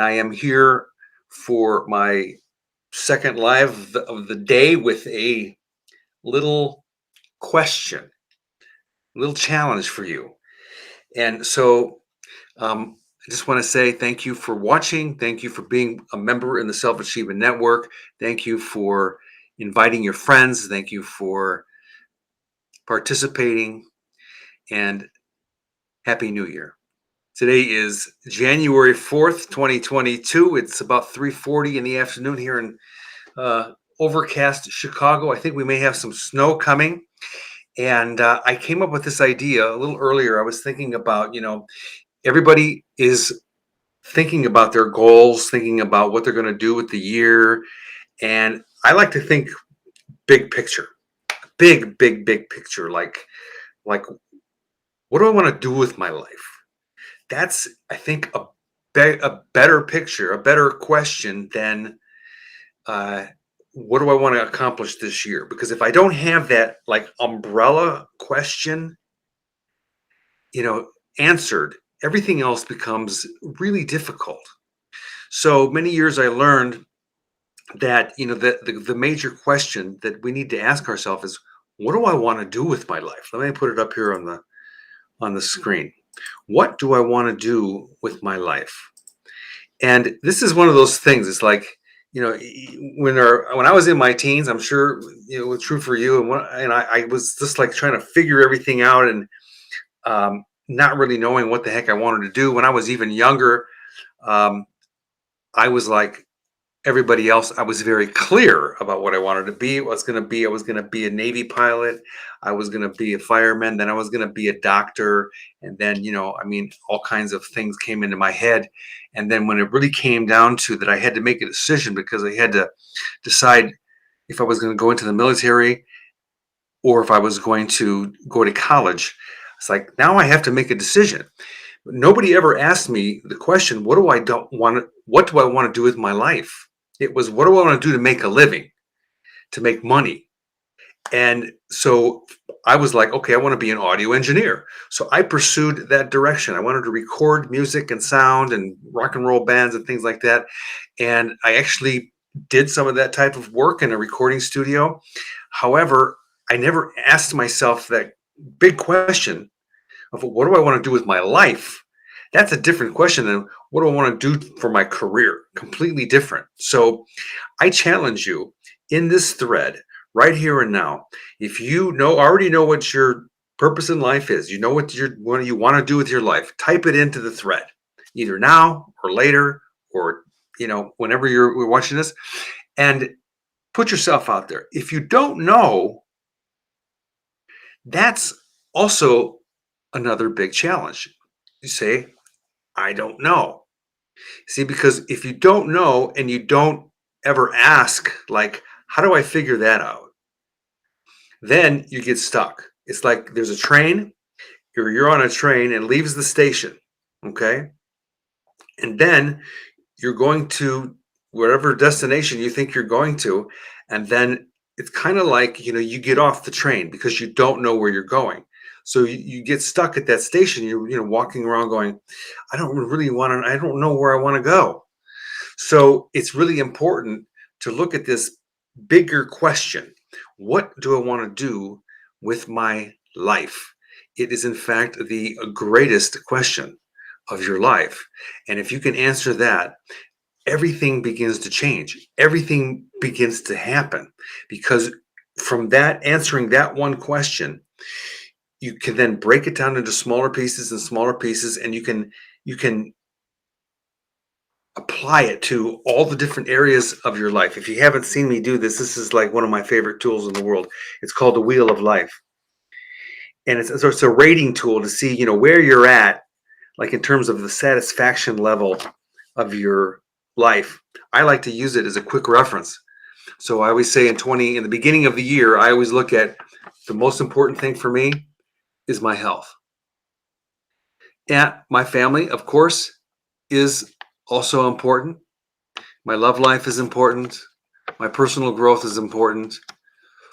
I am here for my second live of the day with a little question, little challenge for you. And so I just want to say thank you for watching. Thank you for being a member in the Self Achievement Network. Thank you for inviting your friends. Thank you for participating. And Happy New Year. Today is January 4th, 2022. It's about 3:40 in the afternoon here in uh, overcast Chicago. I think we may have some snow coming. And I came up with this idea a little earlier. I was thinking about, everybody is thinking about their goals, thinking about what they're going to do with the year. And I like to think big picture, big picture. Like, what do I want to do with my life? That's, I think, a better picture, a better question than uh, what do I want to accomplish this year? Because if I don't have that like umbrella question, you know, answered, everything else becomes really difficult. So many years I learned that, the major question that we need to ask ourselves is, what do I want to do with my life? Let me put it up here on the screen. What do I want to do with my life? And this is one of those things. It's like, when I was in my teens, I'm sure it was true for you. And I was just like trying to figure everything out and not really knowing what the heck I wanted to do. When I was even younger, um, I was like everybody else. I was very clear about what I wanted to be. I was going to be a Navy pilot. I was going to be a fireman. Then I was going to be a doctor. And then, all kinds of things came into my head. And then when it really came down to that, I had to make a decision because I had to decide if I was going to go into the military or if I was going to go to college. It's like, now I have to make a decision. Nobody ever asked me the question, what do I want to do with my life? It was, what do I want to do to make a living, to make money? And so I was like, okay, I want to be an audio engineer. So I pursued that direction. I wanted to record music and sound and rock and roll bands and things like that. And I actually did some of that type of work in a recording studio. However, I never asked myself that big question of what do I want to do with my life? That's a different question than what do I want to do for my career? Completely different. So I challenge you in this thread right here and now. If you already know what your purpose in life is, you know what you want to do with your life, type it into the thread, either now or later, or whenever we're watching this, and put yourself out there. If you don't know, that's also another big challenge. You say, I don't know. See, because if you don't know and you don't ever ask, like, how do I figure that out? Then you get stuck. It's like there's a train, you're on a train and leaves the station. Okay. And then you're going to whatever destination you think you're going to. And then it's kind of like, you get off the train because you don't know where you're going. So you get stuck at that station. You're walking around going, I don't know where I want to go. So it's really important to look at this bigger question. What do I want to do with my life? It is, in fact, the greatest question of your life. And if you can answer that, everything begins to change. Everything begins to happen because from that answering that one question, you can then break it down into smaller pieces and smaller pieces, and you can apply it to all the different areas of your life. If you haven't seen me do this is like one of my favorite tools in the world. It's called the Wheel of Life. And it's a rating tool to see, where you're at, like in terms of the satisfaction level of your life. I like to use it as a quick reference. So I always say in the beginning of the year, I always look at the most important thing for me is my health. And my family, of course, is also important. My love life is important. My personal growth is important.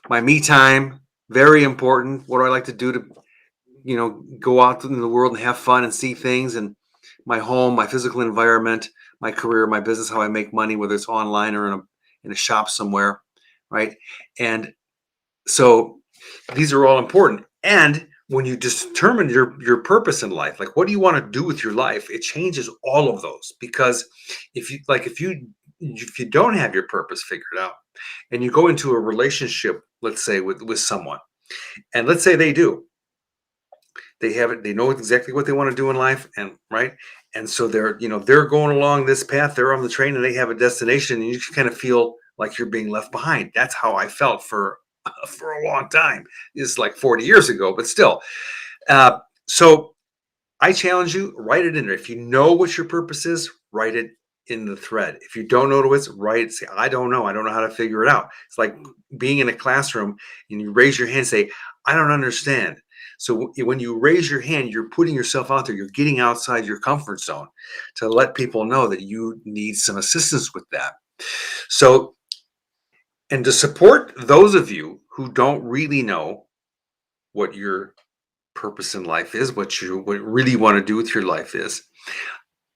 My me time, very important. What do I like to do to, go out in the world and have fun and see things? And my home, my physical environment, my career, my business, how I make money, whether it's online or in a shop somewhere, right? And so these are all important. And when you determine your purpose in life, like what do you want to do with your life, it changes all of those. Because if you don't have your purpose figured out and you go into a relationship, let's say with someone, and let's say they do, they have it, they know exactly what they want to do in life, and right, and so they're going along this path, they're on the train and they have a destination, and you just kind of feel like you're being left behind. That's how I felt for for a long time. It's like 40 years ago, but still. So I challenge you, write it in there. If you know what your purpose is, write it in the thread. If you don't know what it's, write, say, I don't know. I don't know how to figure it out. It's like being in a classroom and you raise your hand and say, I don't understand. So when you raise your hand, you're putting yourself out there. You're getting outside your comfort zone to let people know that you need some assistance with that. So, and to support those of you who don't really know what your purpose in life is, what you really want to do with your life is,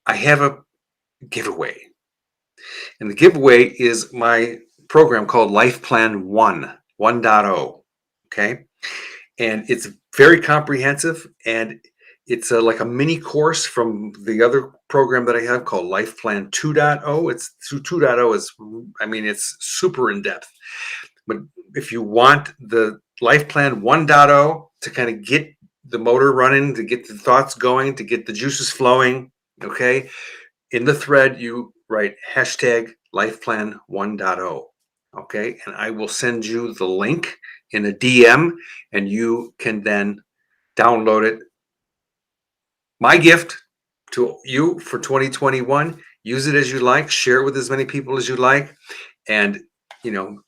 I have a giveaway. And the giveaway is my program called Life Plan 1.0. Okay. And it's very comprehensive, and it's like a mini course from the other program that I have called Life Plan 2.0. It's 2.0 is, I mean, it's super in depth. But if you want the Life Plan 1.0 to kind of get the motor running, to get the thoughts going, to get the juices flowing, okay, in the thread, you write hashtag LifePlan 1.0. Okay. And I will send you the link in a DM, and you can then download it. My gift to you for 2021, use it as you like, share it with as many people as you like, and, you know,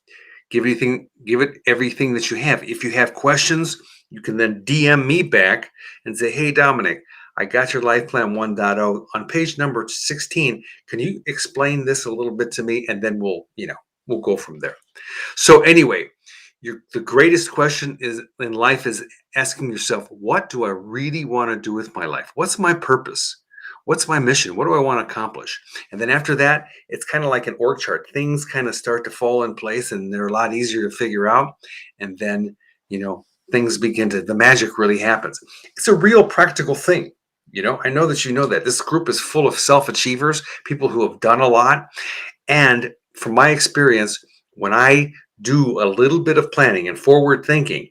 give it everything that you have. If you have questions, you can then DM me back and say, hey, Domenic, I got your Life Plan 1.0 on page number 16. Can you explain this a little bit to me? And then we'll go from there. So anyway, the greatest question is in life is asking yourself, what do I really want to do with my life? What's my purpose? What's my mission? What do I want to accomplish? And then after that, it's kind of like an org chart. Things kind of start to fall in place, and they're a lot easier to figure out. And then, things the magic really happens. It's a real practical thing. I know that that this group is full of self-achievers, people who have done a lot. And from my experience, when I do a little bit of planning and forward thinking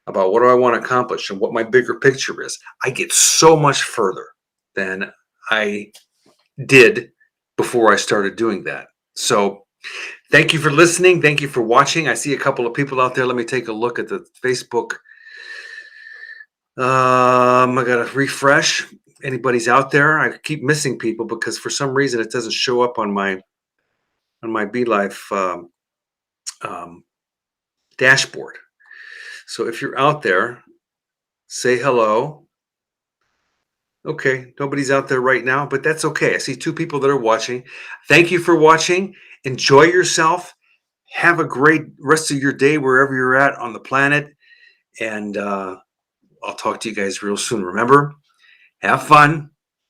about what do I want to accomplish and what my bigger picture is, I get so much further than I did before I started doing that. So thank you for listening. Thank you for watching. I see a couple of people out there. Let me take a look at the Facebook. I got to refresh. Anybody's out there? I keep missing people because for some reason it doesn't show up on my BeLife dashboard. So if you're out there, say hello. Okay, nobody's out there right now, but that's okay. I see two people that are watching. Thank you for watching. Enjoy yourself. Have a great rest of your day wherever you're at on the planet. And I'll talk to you guys real soon. Remember, have fun,